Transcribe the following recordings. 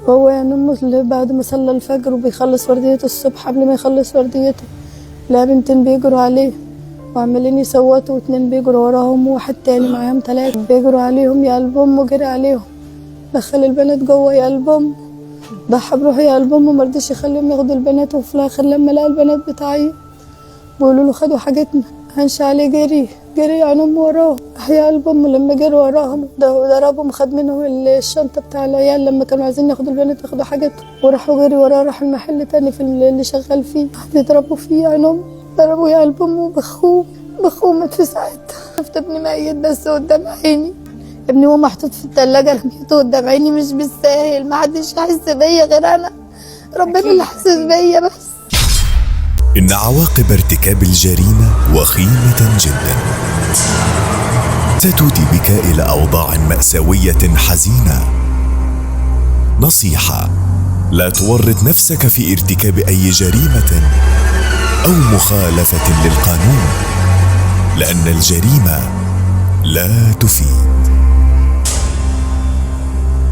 وهو يعني أمه اللي بعد ما صلى الفجر وبيخلص ورديته الصبح قبل ما يخلص ورديته لا بنتين بيجروا عليه وعمالين يصوتوا، واتنين بيجروا وراهم وواحد تاني معاهم 3 بيجروا عليهم. يا قلب أمه جري عليهم، دخل البنات جوه يا قلب أمه، ضحى بروحه يا قلب أمه، مرضيش يخليهم ياخدوا البنات. وفي الآخر لما لقى البنات بتعيط بيقولوا له خدوا حاجتنا، هنش عليه جري عن أمه وراهم. يا قلب أمه لما جروا وراهم ضربهم، خد منهم الشنطة بتاع العيال لما كانوا عايزين ياخدوا البنات ياخدوا حاجتهم، وراحوا جري وراه، راح المحل تاني في اللي شغال فيه، بيضربوا فيه عن أمه، ضربوا يا قلب أمه بخوه مات في ساعتها. شفت ابني ميت بس قدام عيني، ابني هو محطوط في الثلاجة لقيته قدام عيني، مش بالساهل، محدش حاسس بيا غير أنا، ربنا اللي حاسس بيا بس. إن عواقب ارتكاب الجريمة وخيمة جدا، ستودي بك إلى أوضاع مأساوية حزينة. نصيحة: لا تورط نفسك في ارتكاب أي جريمة أو مخالفة للقانون، لأن الجريمة لا تفيد.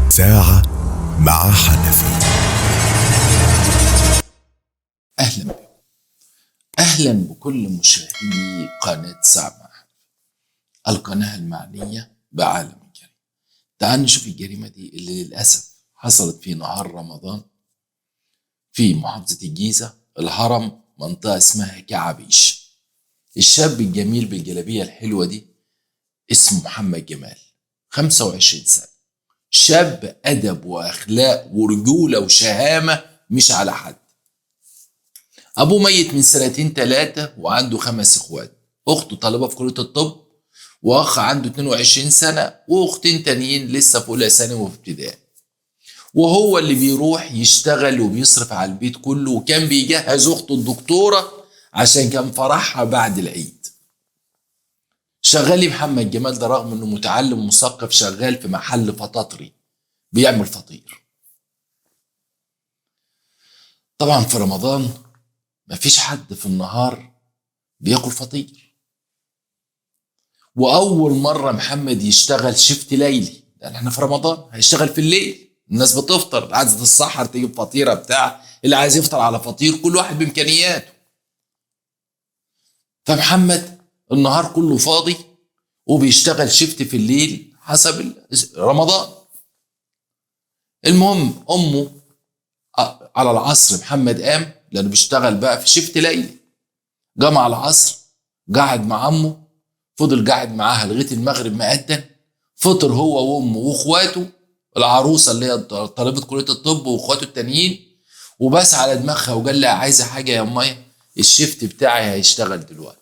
ساعة مع حنفي. أهلا بكل مشاهدي قناة ساعة مع حنفي، القناة المعنية بعالم الجريمة. تعال نشوف الجريمة دي اللي للأسف حصلت في نهار رمضان في محافظة الجيزة، الهرم، منطقة اسمها كعبيش. الشاب الجميل بالجلابية الحلوة دي اسمه محمد جمال، 25 سنة، شاب أدب وأخلاق ورجولة وشهامة مش على حد. أبوه ميت من 2-3 وعنده 5 إخوات، أخته طالبة في كلية الطب، وأخ عنده 22 سنة، وأختين تانيين لسه في أولى ثانوي وفي ابتدائي. وهو اللي بيروح يشتغل وبيصرف على البيت كله، وكان بيجهز أخته الدكتورة عشان كان فرحها بعد العيد. شغال محمد جمال ده رغم إنه متعلم مثقف شغال في محل فطاطري بيعمل فطير. طبعا في رمضان مفيش حد في النهار بياكل فطير، واول مره محمد يشتغل شيفت ليلي، لان احنا في رمضان هيشتغل في الليل، الناس بتفطر، عايزه تتسحر تجيب فطيره بتاع، اللي عايز يفطر على فطير، كل واحد بامكانياته. فمحمد النهار كله فاضي وبيشتغل شيفت في الليل حسب رمضان. المهم امه على العصر محمد قام، لانه بيشتغل بقى في شيفت ليلي، قام على العصر قاعد مع امه، فضل قاعد معاها لغايه المغرب مأذن، فطر هو وامه واخواته، العروسه اللي هي طالبه كليه الطب واخواته التانيين، وبس على دماغها وقال لها عايزه حاجه يا امي، الشيفت بتاعي هيشتغل دلوقتي.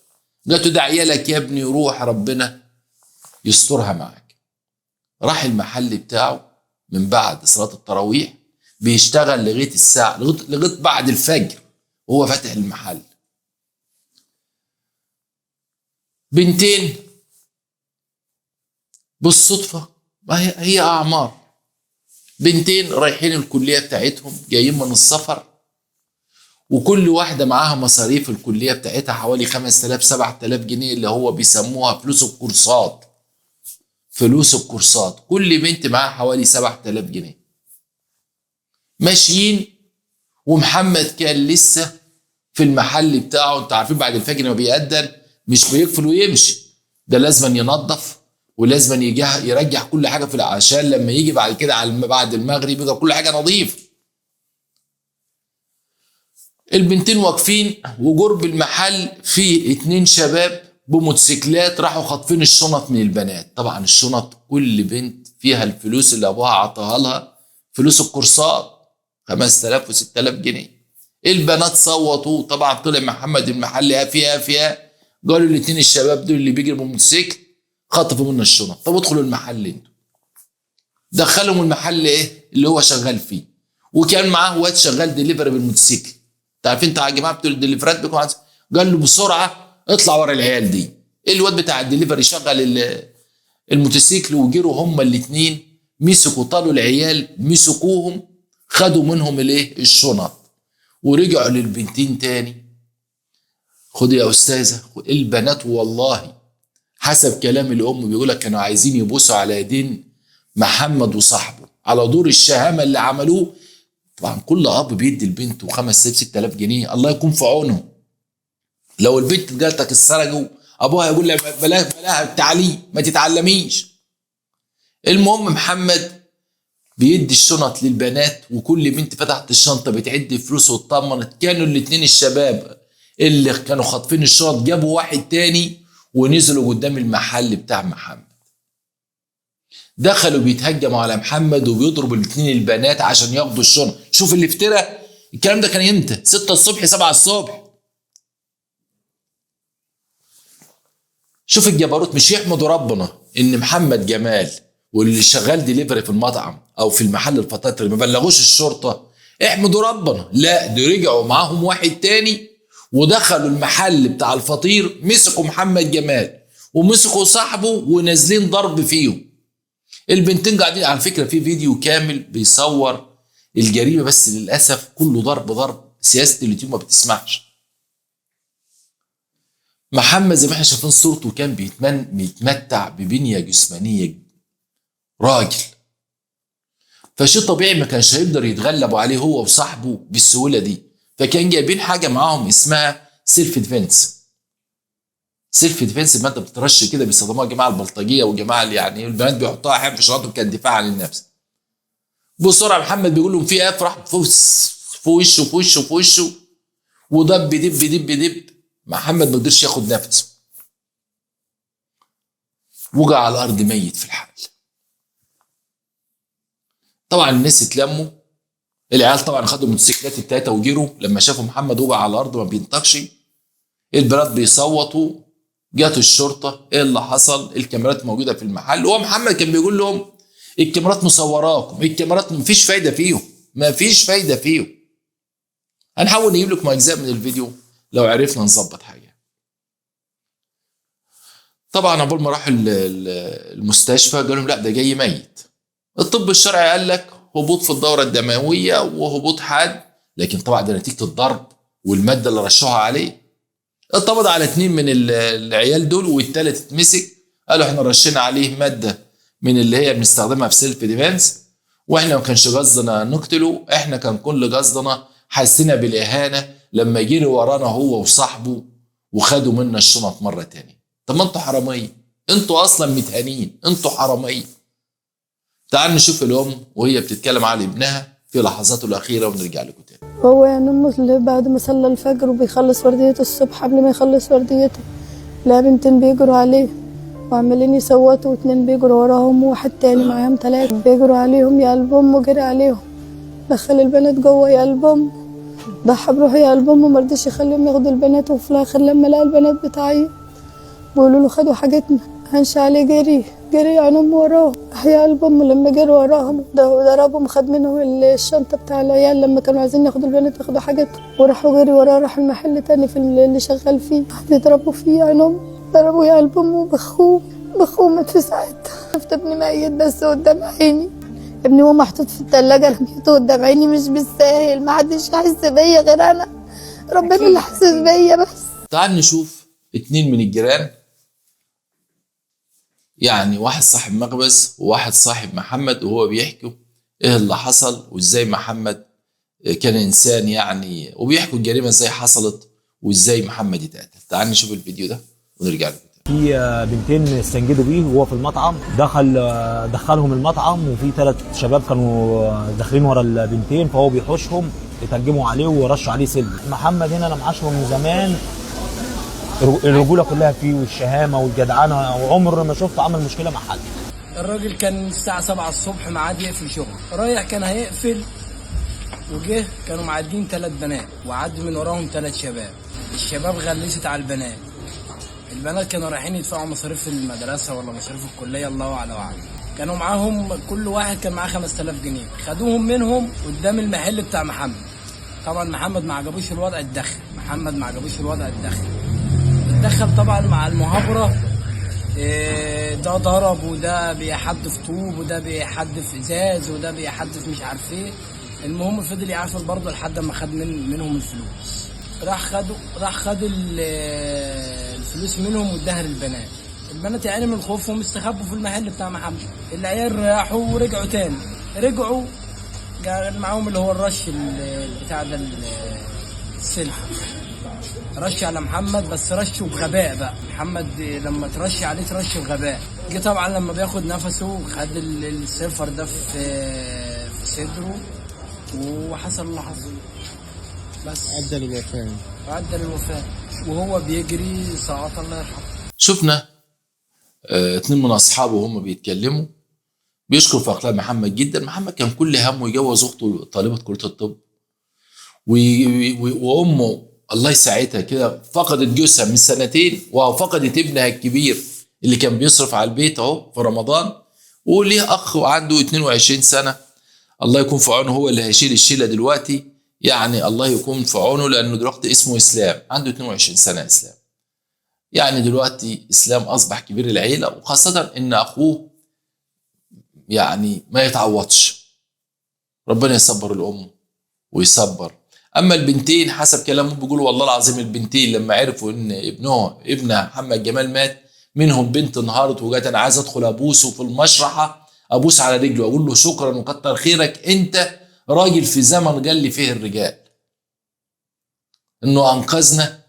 قالت له ده عيالك يا ابني، روح ربنا يسترها معاك. راح المحل بتاعه من بعد صلاه التراويح، بيشتغل لغايه الساعه لغايه بعد الفجر وهو فاتح المحل. بنتين بالصدفة، ما هي أعمار، بنتين رايحين الكلية بتاعتهم، جايين من السفر، وكل واحدة معاها مصاريف الكلية بتاعتها حوالي 5000-7000 جنيه، اللي هو بيسموها فلوس الكورسات. فلوس الكورسات كل بنت معاها حوالي 7000 جنيه. ماشيين، ومحمد كان لسه في المحل بتاعه. انتوا عارفين بعد الفجر ما بيأذن مش بيقفل ويمشي، ده لازم ينظف ولازم يرجع كل حاجه في عشان لما يجي بعد كده على بعد المغرب يبقى كل حاجه نظيف. البنتين واقفين، وجرب المحل في 2 شباب بموتوسيكلات راحوا خاطفين الشنط من البنات. طبعا الشنط كل بنت فيها الفلوس اللي ابوها عطاها لها، فلوس الكورسات 5000 و6000 جنيه. البنات صوتوا، طبعا طلع محمد المحل فيها قالوا ال2 الشباب دول اللي بيجروا بالموتوسيكل خطفوا منه الشنط، طب ادخلوا المحل انتوا. دخلهم المحل اللي هو شغال فيه، وكان معاه واد شغال ديليفري بالموتوسيكل. انت عارفين انتوا يا جماعه بتوع الدليفرات بيكون قال له بسرعه اطلع ورا العيال دي. الواد بتاع الدليفري شغل الموتوسيكل، وجروا هما ال2 مسكوا، طالوا العيال مسكوهم، خدوا منهم الشنط، ورجعوا للبنتين تاني. خد يا استاذه، البنات والله حسب كلام الام بيقولك كانوا عايزين يبوسوا على يدين محمد وصاحبه، على دور الشهامه اللي عملوه. طبعا كل اب بيدي لبنته 5,000 6,000 جنيه، الله يكون في عونه. لو البنت جالتك اتسرقوا ابوها يقول لها بلاها التعليم، ما تتعلميش. المهم محمد بيدي الشنط للبنات، وكل بنت فتحت الشنطه بتعد فلوس واطمنت. كانوا الاتنين الشباب اللي كانوا خاطفين الشنط جابوا واحد تاني ونزلوا قدام المحل بتاع محمد، دخلوا بيتهجموا على محمد وبيضربوا الاتنين البنات عشان ياخدوا الشنط. شوف اللي افترى. الكلام ده كان امتى؟ 6 الصبح 7 الصبح. شوف الجبروت. مش يحمدوا ربنا ان محمد جمال واللي شغال ديليفري في المطعم او في المحل الفطاطري ما بلغوش الشرطه، احمدوا ربنا. لا، دول رجعوا معاهم واحد تاني ودخلوا المحل بتاع الفطير، مسكوا محمد جمال ومسكوا صاحبه ونازلين ضرب فيهم. البنتين قاعدين. على فكره في فيديو كامل بيصور الجريمه، بس للاسف كله ضرب ضرب. سياسه اليوتيوب ما بتسمحش. محمد زي ما احنا شايفين صورته كان بيتمتع ببنيه جسمانيه راجل، فشيء طبيعي ما كانش هيقدر يتغلبوا عليه هو وصاحبه بالسهوله دي. فكان جايبين حاجه معاهم اسمها سيلف ديفنس. سيلف ديفنس الماده بتترش كده، بيستخدموها الجماعه البلطجيه والجماعه اللي يعني البنات بيحطوها احيانا في شنطهم كدفاع عن النفس. بسرعه محمد بيقول لهم في اف، راح في وشه ودب دب دب دب. محمد ما قدرش ياخد نفسه، وقع على الارض ميت في الحال. طبعا الناس اتلموا، العيال طبعا خدوا الموتوسيكلات التلاته وجروا لما شافوا محمد وقع على الارض ما بينطقش. البنات بيصوتوا، جات الشرطه. ايه اللي حصل؟ الكاميرات موجوده في المحل، وهو محمد كان بيقول لهم الكاميرات مصوراكم، الكاميرات مفيش فايده فيهم. هنحاول نجيب لكم اجزاء من الفيديو لو عرفنا نظبط حاجه. طبعا عقبال ما راحوا المستشفى قالوا لهم لا ده جاي ميت. الطب الشرعي قال لك هبوط في الدوره الدمويه وهبوط حاد، لكن طبعا ده نتيجه الضرب والماده اللي رشوها عليه. اتقبض على 2 من العيال دول، والثالث اتمسك. قالوا احنا رشينا عليه ماده من اللي هي بنستخدمها في سيلف ديفنس، واحنا ما كانش قصدنا نقتله، احنا كان كل قصدنا حسينا بالاهانه لما جري ورانا هو وصاحبه وخدوا منا الشنط مره تانية. طب ما انتوا حراميه، انتوا اصلا متهانين، انتوا حراميه. تعال نشوف الام وهي بتتكلم على ابنها في لحظاته الاخيره ونرجع لكم تاني. هو يعني امه اللي بعد ما صلى الفجر وبيخلص ورديته الصبح، قبل ما يخلص ورديته لا 2 بيجروا عليه وعمالين يصوتوا، و2 بيجروا وراهم وواحد تاني معاهم 3 بيجروا عليهم. يا قلب امه جري عليهم، دخل البنات جوه. يا قلب امه ضحى بروحه. يا قلب امه مرضيش يخليهم ياخدوا البنات، وفي الاخر لما لقى البنات بتعيط بيقولوا له خدوا حاجتنا، هنش عليه جري عن امه وراهم. يا قلب امه لما جري وراهم ضربهم، خد منهم الشنطه بتاع العيال لما كانوا عايزين ياخدوا البنات ياخدوا حاجتهم، وراحوا جري وراه. راح المحل تاني في اللي شغال فيه، يضربوا فيه عن امه، ضربوا يا قلب امه بخوه مات في ساعتها. شفت ابني ميت بس قدام عيني. ابني هو محطوط في الثلاجه، لقيته قدام عيني. مش بالساهل، محدش هيحس بيا غير انا، ربنا اللي حاسس بيا بس. تعال نشوف 2 من الجيران، يعني واحد صاحب مخبز وواحد صاحب محمد، وهو بيحكوا ايه اللي حصل وازاي محمد كان انسان يعني، وبيحكوا الجريمه ازاي حصلت وازاي محمد اتقتل. تعال نشوف الفيديو ده ونرجع لكم. في بنتين استنجدوا بيه وهو في المطعم، دخلهم المطعم، وفي 3 شباب كانوا داخلين ورا البنتين، فهو بيحوشهم يتهجموا عليه ورشوا عليه سلم. محمد هنا انا معاشره من زمان، الرجوله كلها فيه والشهامه والجدعنه، وعمر ما شفته عمل مشكله مع حد. الراجل كان الساعه 7 الصبح معاد يقفل شغل، رايح كان هيقفل وجه، كانوا معدين 3 بنات وعدي من وراهم 3 شباب. الشباب غلست على البنات، البنات كانوا رايحين يدفعوا مصاريف المدرسه ولا مصاريف الكليه الله اعلم. كانوا معاهم كل واحد كان معاه 5000 جنيه، خدوهم منهم قدام المحل بتاع محمد. طبعا محمد ما عجبوش الوضع، اتدخل طبعا مع المهابره. ده ضرب، وده بيحدف طوب، وده بيحدف ازاز، وده بيحدف مش عارف ايه. المهم فضل يعافر برضه لحد ما خد منهم الفلوس. راح خد الفلوس منهم واداها للبنات. البنات يعني من خوفهم استخبوا في المحل بتاع محمد. العيال راحوا ورجعوا تاني، رجعوا كان معاهم اللي هو الرش بتاع ده السلح، رش على محمد بس رشه بغباء بقى. محمد لما ترش عليه ترش بغباء. جه طبعا لما بياخد نفسه خد السيلفر ده في صدره وحصل اللي حصل بس. أدى للوفاة. عدى للوفاة وهو بيجري سقط الله يرحمه. شفنا 2 من اصحابه وهم بيتكلموا بيشكروا في اخلاق محمد جدا. محمد كان كل همه يجوز اخته طالبه كليه الطب، وامه الله يساعدها كده فقدت جوزها من 2 وفقدت ابنها الكبير اللي كان بيصرف على البيت اهو في رمضان، وليه اخ وعنده 22 سنه الله يكون في عونه، هو اللي هيشيل الشيله دلوقتي. يعني الله يكون في عونه لانه دلوقتي اسمه اسلام، عنده 22 سنه اسلام. يعني دلوقتي اسلام اصبح كبير العيله، وخاصه ان اخوه يعني ما يتعوضش. ربنا يصبر الام ويصبر. اما البنتين حسب كلامهم بيقولوا والله العظيم البنتين لما عرفوا ان ابنها محمد جمال مات، منهم بنت انهارت وجات انا عايز ادخل ابوسه في المشرحه، ابوس على رجله اقول له شكرا وكتر خيرك، انت راجل في زمن قال لي فيه الرجال، انه انقذنا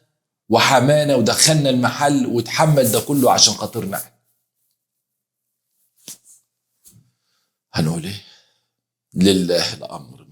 وحمانا ودخلنا المحل وتحمل ده كله عشان خاطرنا. هنقول ايه؟ لله الامر.